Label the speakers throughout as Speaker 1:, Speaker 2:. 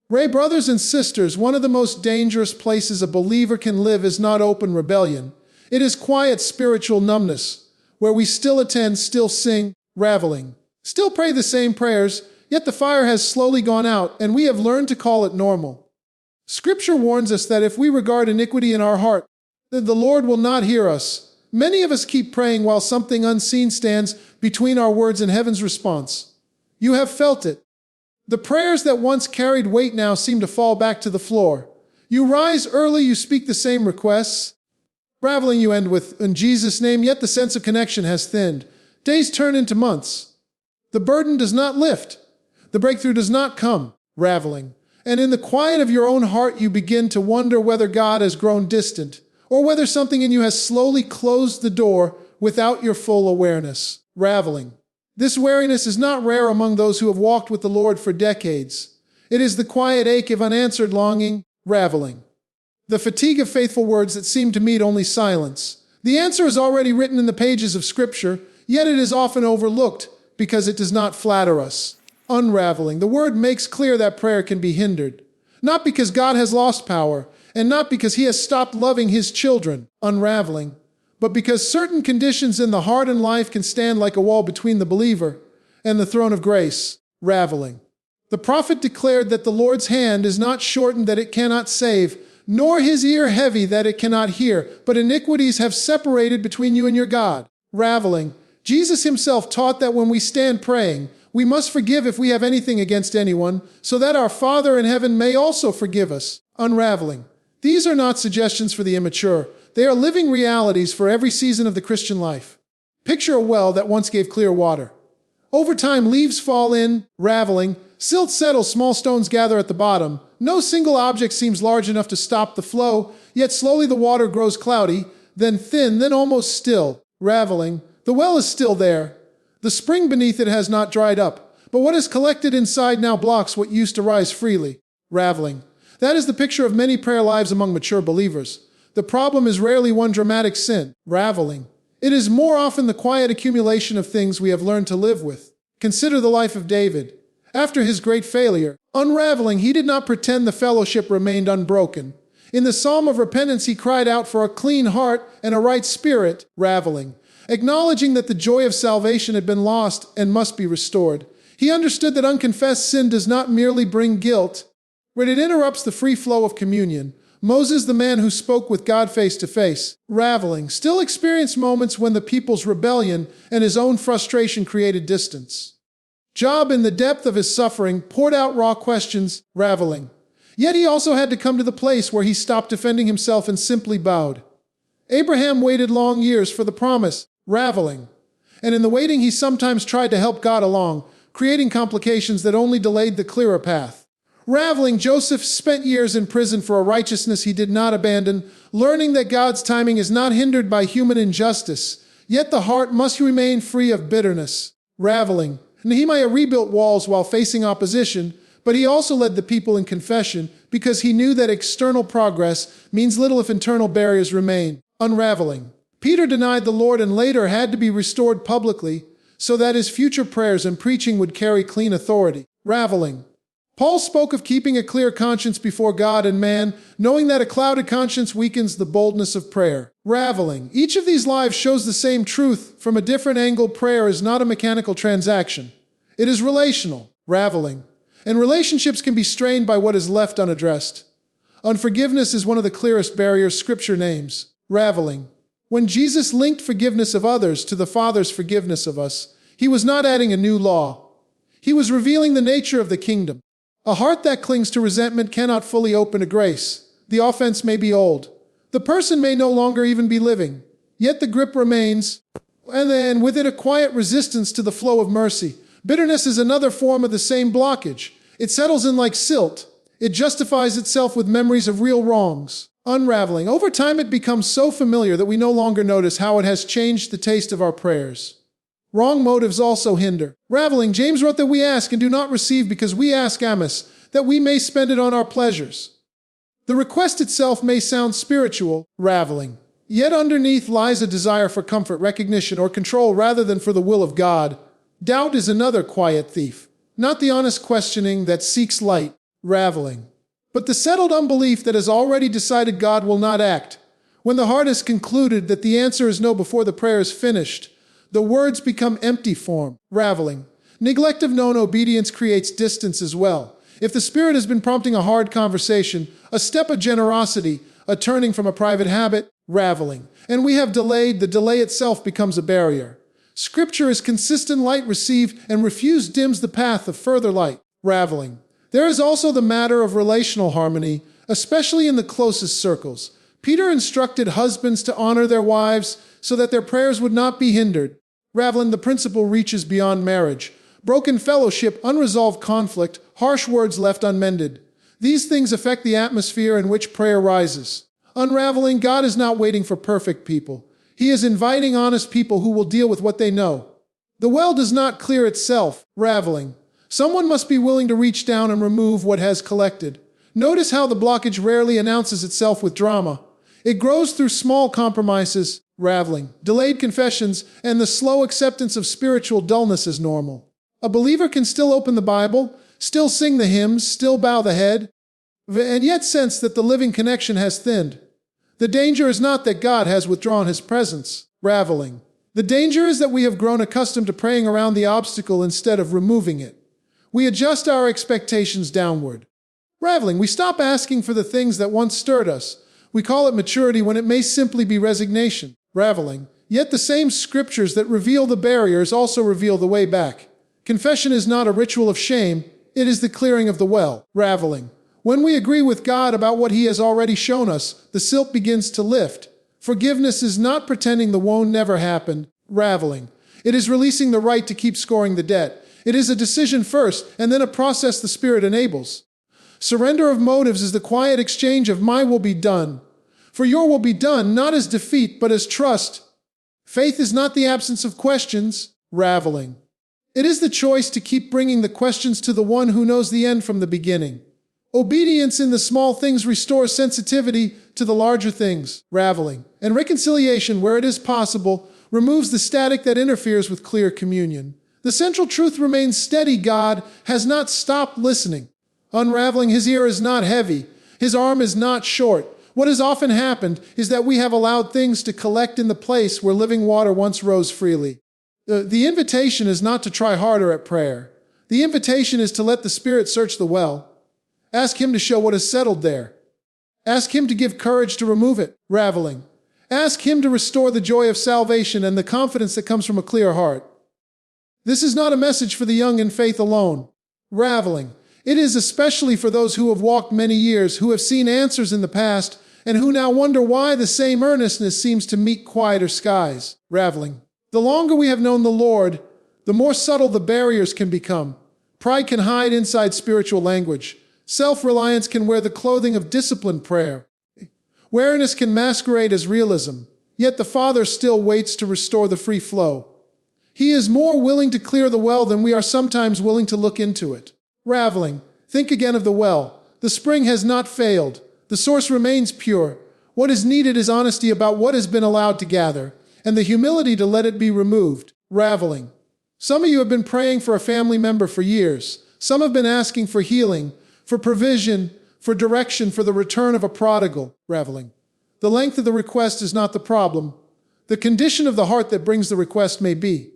Speaker 1: Brothers and sisters, one of the most dangerous places a believer can live is not open rebellion. It is quiet spiritual numbness, where we still attend, still sing, raveling, still pray the same prayers, yet the fire has slowly gone out, and we have learned to call it normal. Scripture warns us that if we regard iniquity in our heart, then the Lord will not hear us. Many of us keep praying while something unseen stands between our words and heaven's response. You have felt it. The prayers that once carried weight now seem to fall back to the floor. You rise early, you speak the same requests. Raveling you end with, in Jesus' name, yet the sense of connection has thinned. Days turn into months. The burden does not lift. The breakthrough does not come. Raveling. And in the quiet of your own heart, you begin to wonder whether God has grown distant, or whether something in you has slowly closed the door without your full awareness. Raveling. This weariness is not rare among those who have walked with the Lord for decades. It is the quiet ache of unanswered longing, raveling. The fatigue of faithful words that seem to meet only silence. The answer is already written in the pages of Scripture, yet it is often overlooked because it does not flatter us. Unraveling. The word makes clear that prayer can be hindered. Not because God has lost power, and not because he has stopped loving his children, unraveling, but because certain conditions in the heart and life can stand like a wall between the believer and the throne of grace, raveling. The prophet declared that the Lord's hand is not shortened that it cannot save, nor his ear heavy that it cannot hear, but iniquities have separated between you and your God, raveling. Jesus himself taught that when we stand praying, we must forgive if we have anything against anyone, so that our Father in heaven may also forgive us, unraveling. These are not suggestions for the immature. They are living realities for every season of the Christian life. Picture a well that once gave clear water. Over time, leaves fall in, raveling, silt settles, small stones gather at the bottom. No single object seems large enough to stop the flow, yet slowly the water grows cloudy, then thin, then almost still, raveling. The well is still there. The spring beneath it has not dried up, but what is collected inside now blocks what used to rise freely, raveling. That is the picture of many prayer lives among mature believers. The problem is rarely one dramatic sin, raveling. It is more often the quiet accumulation of things we have learned to live with. Consider the life of David. After his great failure, unraveling, he did not pretend the fellowship remained unbroken. In the Psalm of Repentance, he cried out for a clean heart and a right spirit, raveling. Acknowledging that the joy of salvation had been lost and must be restored. He understood that unconfessed sin does not merely bring guilt, but it interrupts the free flow of communion. Moses, the man who spoke with God face to face, raveling, still experienced moments when the people's rebellion and his own frustration created distance. Job, in the depth of his suffering, poured out raw questions, raveling. Yet he also had to come to the place where he stopped defending himself and simply bowed. Abraham waited long years for the promise, raveling. And in the waiting, he sometimes tried to help God along, creating complications that only delayed the clearer path. Raveling, Joseph spent years in prison for a righteousness he did not abandon, learning that God's timing is not hindered by human injustice, yet the heart must remain free of bitterness. Raveling. Nehemiah rebuilt walls while facing opposition, but he also led the people in confession because he knew that external progress means little if internal barriers remain. Unraveling. Peter denied the Lord and later had to be restored publicly so that his future prayers and preaching would carry clean authority. Raveling. Paul spoke of keeping a clear conscience before God and man, knowing that a clouded conscience weakens the boldness of prayer. Raveling. Each of these lives shows the same truth. From a different angle, prayer is not a mechanical transaction. It is relational. Raveling. And relationships can be strained by what is left unaddressed. Unforgiveness is one of the clearest barriers Scripture names. Raveling. When Jesus linked forgiveness of others to the Father's forgiveness of us, he was not adding a new law. He was revealing the nature of the kingdom. A heart that clings to resentment cannot fully open to grace. The offense may be old. The person may no longer even be living. Yet the grip remains, and then with it a quiet resistance to the flow of mercy. Bitterness is another form of the same blockage. It settles in like silt. It justifies itself with memories of real wrongs. Unraveling. Over time it becomes so familiar that we no longer notice how it has changed the taste of our prayers. Wrong motives also hinder. Raveling. James wrote that we ask and do not receive because we ask amiss, that we may spend it on our pleasures. The request itself may sound spiritual, raveling. Yet underneath lies a desire for comfort, recognition, or control rather than for the will of God. Doubt is another quiet thief. Not the honest questioning that seeks light, raveling. But the settled unbelief that has already decided God will not act, when the heart has concluded that the answer is no before the prayer is finished, the words become empty form, raveling. Neglect of known obedience creates distance as well. If the Spirit has been prompting a hard conversation, a step of generosity, a turning from a private habit, raveling. And we have delayed, the delay itself becomes a barrier. Scripture is consistent light received and refused dims the path of further light, raveling. There is also the matter of relational harmony, especially in the closest circles. Peter instructed husbands to honor their wives so that their prayers would not be hindered. Raveling, the principle reaches beyond marriage. Broken fellowship, unresolved conflict, harsh words left unmended. These things affect the atmosphere in which prayer rises. Unraveling, God is not waiting for perfect people. He is inviting honest people who will deal with what they know. The well does not clear itself, raveling. Someone must be willing to reach down and remove what has collected. Notice how the blockage rarely announces itself with drama. It grows through small compromises, raveling, delayed confessions, and the slow acceptance of spiritual dullness as normal. A believer can still open the Bible, still sing the hymns, still bow the head, and yet sense that the living connection has thinned. The danger is not that God has withdrawn his presence, raveling. The danger is that we have grown accustomed to praying around the obstacle instead of removing it. We adjust our expectations downward. Raveling, we stop asking for the things that once stirred us. We call it maturity when it may simply be resignation, raveling. Yet the same scriptures that reveal the barriers also reveal the way back. Confession is not a ritual of shame, it is the clearing of the well, raveling. When we agree with God about what he has already shown us, the silt begins to lift. Forgiveness is not pretending the wound never happened, raveling. It is releasing the right to keep scoring the debt. It is a decision first, and then a process the Spirit enables. Surrender of motives is the quiet exchange of my will be done. For your will be done, not as defeat, but as trust. Faith is not the absence of questions, raveling. It is the choice to keep bringing the questions to the one who knows the end from the beginning. Obedience in the small things restores sensitivity to the larger things, raveling. And reconciliation, where it is possible, removes the static that interferes with clear communion. The central truth remains steady. God has not stopped listening. Unraveling, his ear is not heavy. His arm is not short. What has often happened is that we have allowed things to collect in the place where living water once rose freely. The invitation is not to try harder at prayer. The invitation is to let the Spirit search the well. Ask him to show what is settled there. Ask him to give courage to remove it, raveling. Ask him to restore the joy of salvation and the confidence that comes from a clear heart. This is not a message for the young in faith alone, raveling. It is especially for those who have walked many years, who have seen answers in the past, and who now wonder why the same earnestness seems to meet quieter skies, raveling. The longer we have known the Lord, the more subtle the barriers can become. Pride can hide inside spiritual language. Self-reliance can wear the clothing of disciplined prayer. Wariness can masquerade as realism, yet the Father still waits to restore the free flow. He is more willing to clear the well than we are sometimes willing to look into it. Raveling, think again of the well. The spring has not failed. The source remains pure. What is needed is honesty about what has been allowed to gather, and the humility to let it be removed. Raveling. Some of you have been praying for a family member for years. Some have been asking for healing, for provision, for direction, for the return of a prodigal, raveling. The length of the request is not the problem. The condition of the heart that brings the request may be.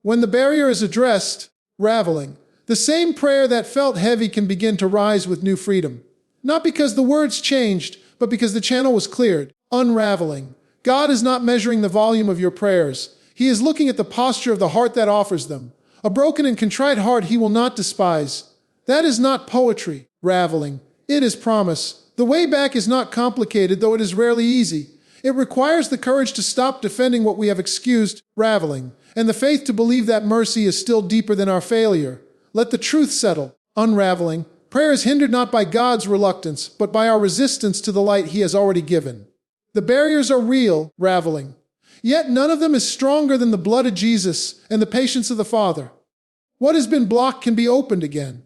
Speaker 1: When the barrier is addressed, raveling, the same prayer that felt heavy can begin to rise with new freedom. Not because the words changed, but because the channel was cleared, unraveling. God is not measuring the volume of your prayers. He is looking at the posture of the heart that offers them. A broken and contrite heart he will not despise. That is not poetry, raveling. It is promise. The way back is not complicated, though it is rarely easy. It requires the courage to stop defending what we have excused, raveling, and the faith to believe that mercy is still deeper than our failure. Let the truth settle, unraveling. Prayer is hindered not by God's reluctance, but by our resistance to the light he has already given. The barriers are real, raveling. Yet none of them is stronger than the blood of Jesus and the patience of the Father. What has been blocked can be opened again.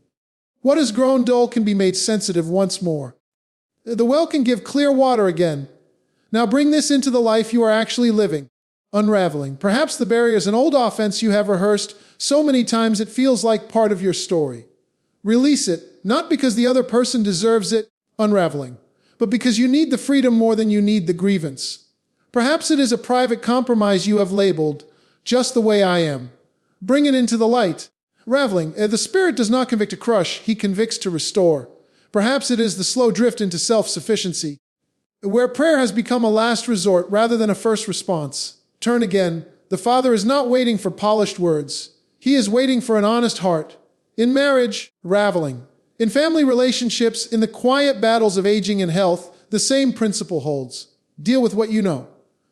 Speaker 1: What has grown dull can be made sensitive once more. The well can give clear water again. Now bring this into the life you are actually living. Unraveling. Perhaps the barrier is an old offense you have rehearsed so many times it feels like part of your story. Release it. not because the other person deserves it, unraveling, but because you need the freedom more than you need the grievance. Perhaps it is a private compromise you have labeled, just the way I am. Bring it into the light. Raveling, the Spirit does not convict to crush, He convicts to restore. Perhaps it is the slow drift into self-sufficiency, where prayer has become a last resort rather than a first response. Turn again. The Father is not waiting for polished words. He is waiting for an honest heart. In marriage, raveling. In family relationships, in the quiet battles of aging and health, the same principle holds. Deal with what you know.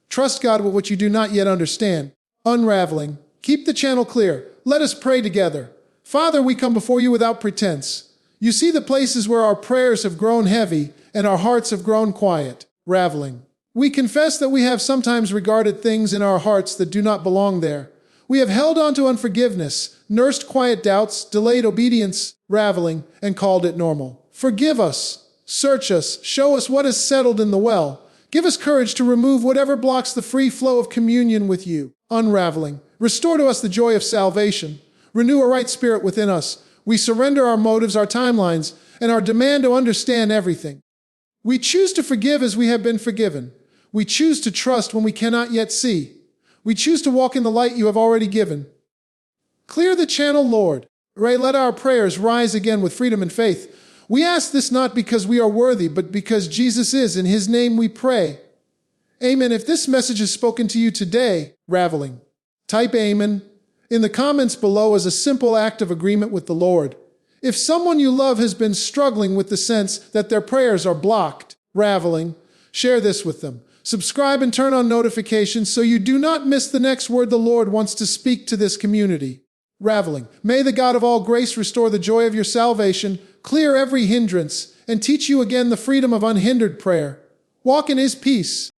Speaker 1: Trust God with what you do not yet understand. Unraveling. Keep the channel clear. Let us pray together. Father, we come before you without pretense. You see the places where our prayers have grown heavy and our hearts have grown quiet. Raveling. We confess that we have sometimes regarded things in our hearts that do not belong there. We have held on to unforgiveness, nursed quiet doubts, delayed obedience, raveling, and called it normal. Forgive us. Search us. Show us what is settled in the well. Give us courage to remove whatever blocks the free flow of communion with you. Unraveling. Restore to us the joy of salvation. Renew a right spirit within us. We surrender our motives, our timelines, and our demand to understand everything. We choose to forgive as we have been forgiven. We choose to trust when we cannot yet see. We choose to walk in the light you have already given. Clear the channel, Lord. Let our prayers rise again with freedom and faith. We ask this not because we are worthy, but because Jesus is. In His name we pray. Amen. If this message is spoken to you today, raveling, type Amen in the comments below as a simple act of agreement with the Lord. If someone you love has been struggling with the sense that their prayers are blocked, raveling, share this with them. Subscribe and turn on notifications so you do not miss the next word the Lord wants to speak to this community. Raveling. May the God of all grace restore the joy of your salvation, clear every hindrance, and teach you again the freedom of unhindered prayer. Walk in His peace.